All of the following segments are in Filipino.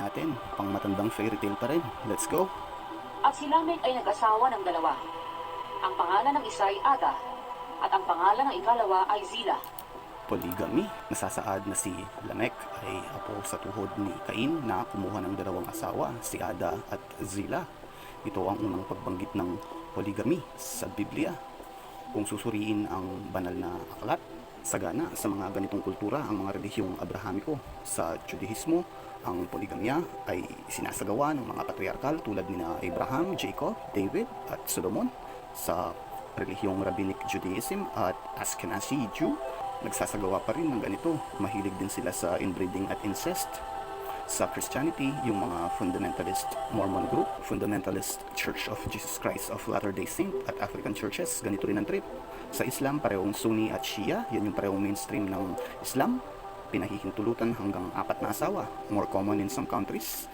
natin. Pang matandang fairy tale pa rin. Let's go! At si Lamech ay nag-asawa ng dalawa. Ang pangalan ng isa ay Ada, at ang pangalan ng ikalawa ay Zila. Polygamy. Nasasaad na si Lamech ay apo sa tuhod ni Cain na kumuha ng dalawang asawa, si Ada at Zila. Ito ang unang pagbanggit ng polygamy sa Biblia. Kung susuriin ang banal na aklat, sagana sa mga ganitong kultura ang mga relihiyong Abrahamiko. Sa Judaismo, ang poligamya ay sinasagawa ng mga patriarkal tulad ni Abraham, Jacob, David at Solomon. Sa relihiyong Rabbinic Judaism at Ashkenazi Jew, nagsasagawa pa rin ng ganito. Mahilig din sila sa inbreeding at incest. Sa Christianity, yung mga Fundamentalist Mormon group, Fundamentalist Church of Jesus Christ of Latter-day Saint at African churches, ganito rin ang trip. Sa Islam, parehong Sunni at Shia, yan yung parehong mainstream ng Islam. Pinahihintulutan hanggang 4 na asawa, more common in some countries.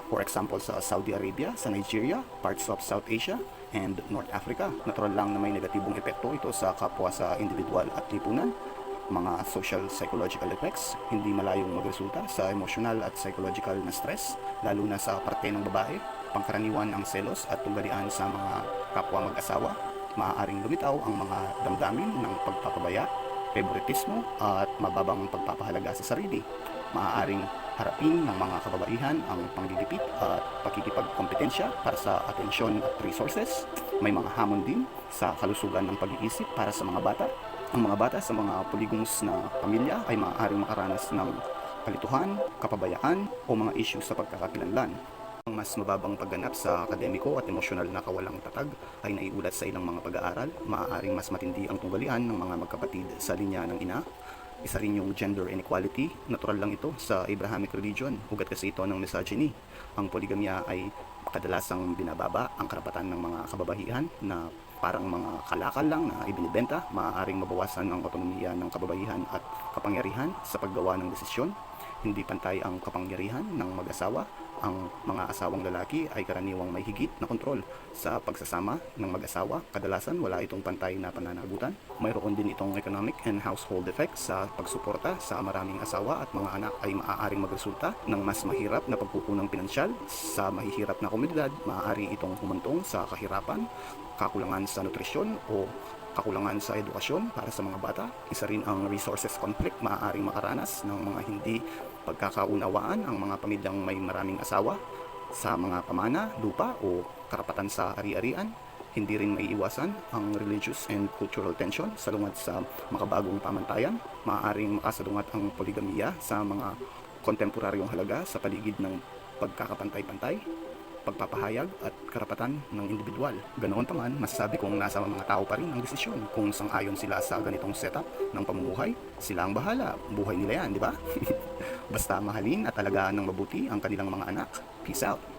For example, sa Saudi Arabia, sa Nigeria, parts of South Asia, and North Africa. Natural lang na may negatibong epekto ito sa kapwa sa individual at lipunan. Mga social psychological effects, hindi malayong magresulta sa emotional at psychological na stress, lalo na sa parte ng babae. Pangkaraniwan ang selos at tunggalian sa mga kapwa mag-asawa. Maaaring lumitaw ang mga damdamin ng pagpapabaya, favoritismo at mababang pagpapahalaga sa sarili. Maaaring harapin ng mga kababaihan ang panggigipit at pakikipagkompetensya para sa atensyon at resources. May mga hamon din sa kalusugan ng pag-iisip para sa mga bata. Ang mga bata sa mga polygamous na pamilya ay maaaring makaranas ng kalituhan, kapabayaan o mga issues sa pagkakakilanlan. Ang mas mababang pagganap sa akademiko at emosyonal na kawalang tatag ay naiulat sa ilang mga pag-aaral. Maaaring mas matindi ang tunggalian ng mga magkapatid sa linya ng ina. Isa rin yung gender inequality. Natural lang ito sa Abrahamic religion. Ugat kasi ito ng misogyny. Ang poligamya ay kadalasang binababa ang karapatan ng mga kababaihan na parang mga kalakal lang na ibinibenta. Maaaring mabawasan ang otonomiya ng kababaihan at kapangyarihan sa paggawa ng desisyon. Hindi pantay ang kapangyarihan ng mag-asawa. Ang mga asawang lalaki ay karaniwang may higit na kontrol sa pagsasama ng mag-asawa. Kadalasan wala itong pantay na pananagutan. Mayroon din itong economic and household effects sa pagsuporta sa maraming asawa at mga anak ay maaaring magresulta ng mas mahirap na pagkukunang pinansyal. Sa mahihirap na komunidad, maaari itong humantong sa kahirapan, kakulangan sa nutrisyon o kakulangan sa edukasyon para sa mga bata. Isa rin ang resources conflict. Maaaring makaranas ng mga hindi pagkakaunawaan ang mga pamilyang may maraming asawa sa mga pamana, lupa o karapatan sa ari-arian. Hindi rin may iwasan ang religious and cultural tension salungat sa makabagong pamantayan. Maaaring makasalungat ang poligamiya sa mga kontemporaryong halaga sa paligid ng pagkakapantay-pantay, pagpapahayag at karapatan ng individual. Ganoon pa man, masasabi kong nasa mga tao pa rin ang desisyon kung sang-ayon sila sa ganitong setup ng pamumuhay. Sila ang bahala, buhay nila yan, di ba? Basta mahalin at alagaan ng mabuti ang kanilang mga anak. Peace out!